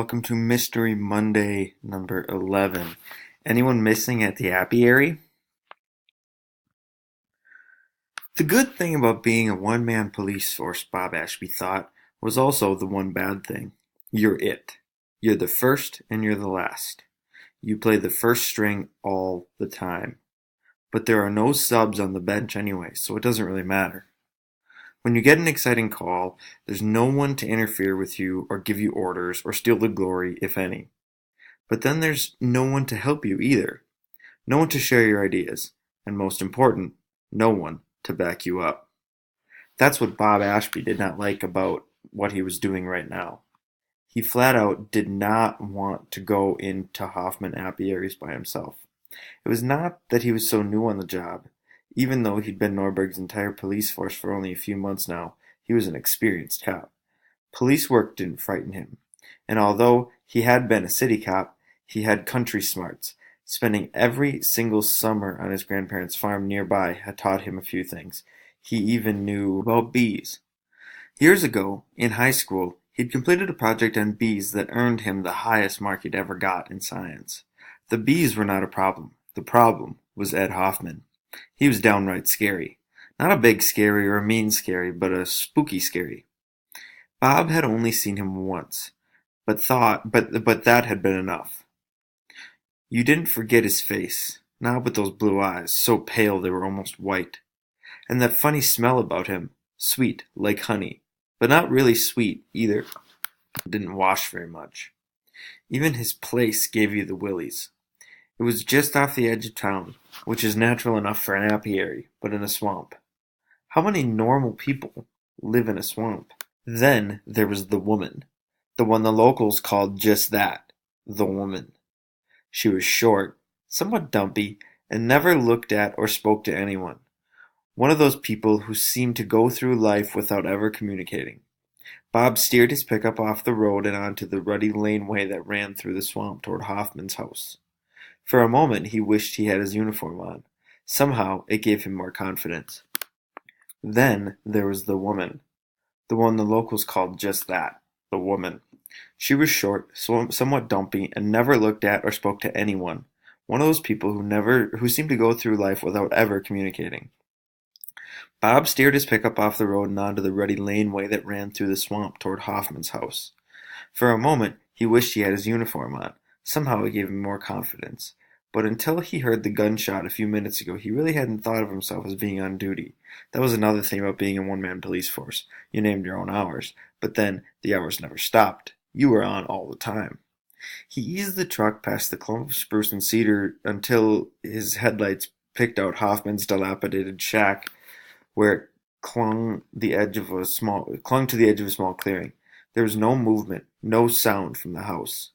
welcome to Mystery Monday number 11. Anyone missing at the Apiary? The good thing about being a one-man police force, Bob Ashby thought, was also the one bad thing. You're it. You're the first and you're the last. You play the first string all the time. But there are no subs on the bench anyway, so it doesn't really matter. When you get an exciting call, there's no one to interfere with you or give you orders or steal the glory, if any. But then there's no one to help you either. No one to share your ideas. And most important, no one to back you up. That's what Bob Ashby did not like about what he was doing right now. He flat out did not want to go into Hoffman Apiaries by himself. It was not that he was so new on the job. Even though he'd been Norberg's entire police force for only a few months now, he was an experienced cop. Police work didn't frighten him. And although he had been a city cop, he had country smarts. Spending every single summer on his grandparents' farm nearby had taught him a few things. He even knew about bees. Years ago, in high school, he'd completed a project on bees that earned him the highest mark he'd ever got in science. The bees were not a problem. The problem was Ed Hoffman. He was downright scary. Not a big scary or a mean scary, but a spooky scary. Bob had only seen him once, but that had been enough. You didn't forget his face, not with those blue eyes, so pale they were almost white. And that funny smell about him, sweet like honey, but not really sweet either. Didn't wash very much. Even his place gave you the willies. It was just off the edge of town, which is natural enough for an apiary, but in a swamp. How many normal people live in a swamp? Then there was the woman, the one the locals called just that, the woman. She was short, somewhat dumpy, and never looked at or spoke to anyone. One of those people who seemed to go through life without ever communicating. Bob steered his pickup off the road and onto the rutty laneway that ran through the swamp toward Hoffman's house. For a moment he wished he had his uniform on. Somehow it gave him more confidence. Then there was the woman. The one the locals called just that, the woman. She was short, somewhat dumpy, and never looked at or spoke to anyone. One of those people who seemed to go through life without ever communicating. Bob steered his pickup off the road and onto the rutty laneway that ran through the swamp toward Hoffman's house. For a moment he wished he had his uniform on. Somehow it gave him more confidence. But until he heard the gunshot a few minutes ago, he really hadn't thought of himself as being on duty. That was another thing about being a one-man police force. You named your own hours, but then the hours never stopped. You were on all the time. He eased the truck past the clump of spruce and cedar until his headlights picked out Hoffman's dilapidated shack, where it clung to the edge of a small clearing. There was no movement, no sound from the house.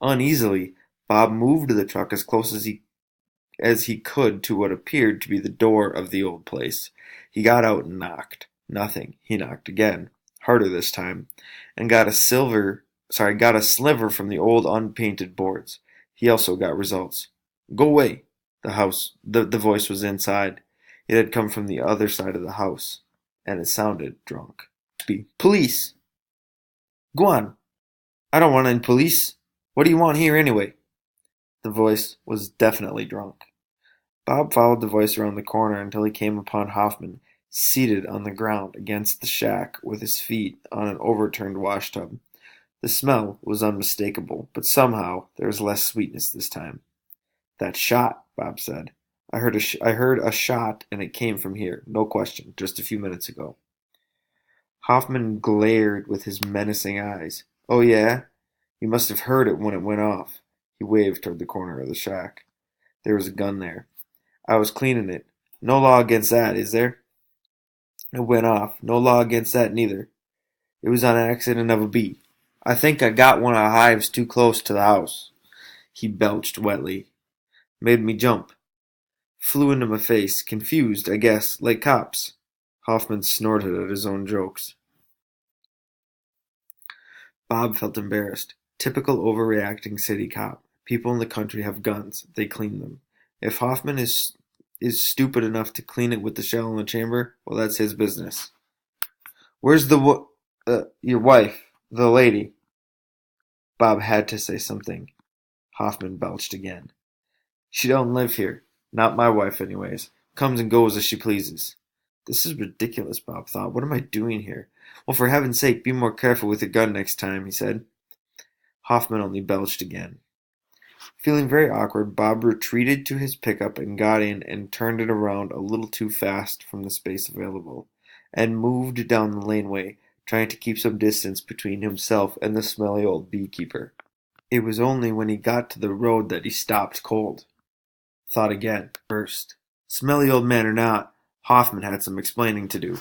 Uneasily, Bob moved the truck as close as he could to what appeared to be the door of the old place. He got out and knocked. Nothing. He knocked again, harder this time, and got a sliver from the old unpainted boards. He also got results. Go away. The voice was inside. It had come from the other side of the house, and it sounded drunk. Police! Go on. I don't want any police. What do you want here anyway? The voice was definitely drunk. Bob followed the voice around the corner until he came upon Hoffman, seated on the ground against the shack with his feet on an overturned washtub. The smell was unmistakable, but somehow there was less sweetness this time. That shot, Bob said. I heard a shot, and it came from here, no question, just a few minutes ago. Hoffman glared with his menacing eyes. Oh, yeah? You must have heard it when it went off. He waved toward the corner of the shack. There was a gun there. I was cleaning it. No law against that, is there? It went off. No law against that neither. It was on accident of a bee. I think I got one of the hives too close to the house. He belched wetly. Made me jump. Flew into my face, confused, I guess, like cops. Hoffman snorted at his own jokes. Bob felt embarrassed. Typical overreacting city cop. People in the country have guns. They clean them. If Hoffman is stupid enough to clean it with the shell in the chamber, well, that's his business. Where's your wife, the lady? Bob had to say something. Hoffman belched again. She don't live here. Not my wife, anyways. Comes and goes as she pleases. This is ridiculous, Bob thought. What am I doing here? Well, for heaven's sake, be more careful with your gun next time, he said. Hoffman only belched again. Feeling very awkward, Bob retreated to his pickup and got in and turned it around a little too fast from the space available, and moved down the laneway, trying to keep some distance between himself and the smelly old beekeeper. It was only when he got to the road that he stopped cold. Thought again. First. Smelly old man or not, Hoffman had some explaining to do.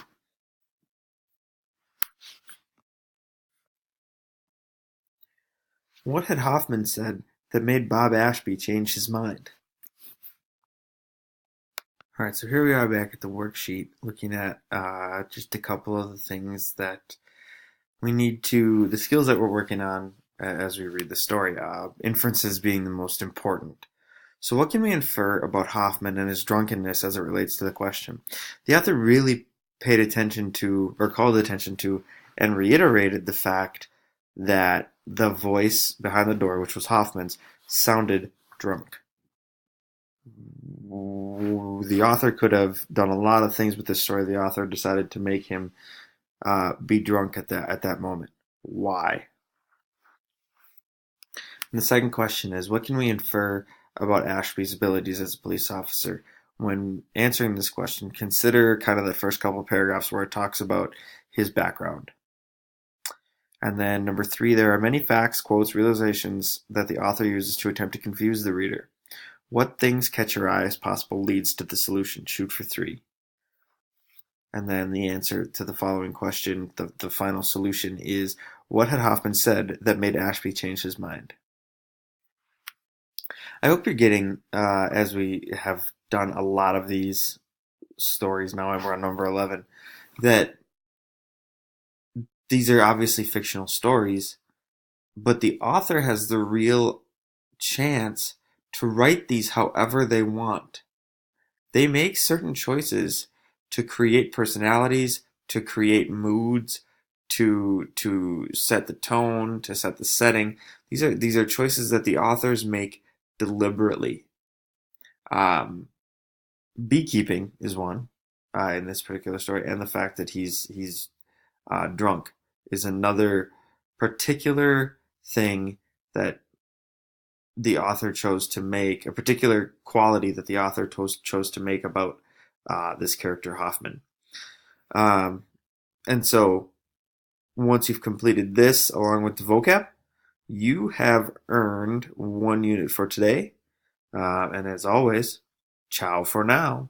What had Hoffman said that made Bob Ashby change his mind? Alright, so here we are back at the worksheet looking at just a couple of the things that we need to, the skills that we're working on as we read the story, inferences being the most important. So what can we infer about Hoffman and his drunkenness as it relates to the question? The author really paid attention to, or called attention to, and reiterated the fact that the voice behind the door, which was Hoffman's, sounded drunk. The author could have done a lot of things with this story. The author decided to make him be drunk at that moment. Why? And the second question is, what can we infer about Ashby's abilities as a police officer? When answering this question, consider kind of the first couple of paragraphs where it talks about his background. And then number 3, there are many facts, quotes, realizations that the author uses to attempt to confuse the reader. What things catch your eye as possible leads to the solution? Shoot for 3. And then the answer to the following question, the final solution is, what had Hoffman said that made Ashby change his mind? I hope you're getting, as we have done a lot of these stories now, and we're on number 11, that these are obviously fictional stories, but the author has the real chance to write these however they want. They make certain choices to create personalities, to create moods, to set the tone, to set the setting. These are choices that the authors make deliberately. Beekeeping is one in this particular story, and the fact that he's drunk is another particular thing that the author chose to make, a particular quality that the author chose to make about this character Hoffman. And so once you've completed this along with the vocab, you have earned 1 unit for today. And as always, ciao for now.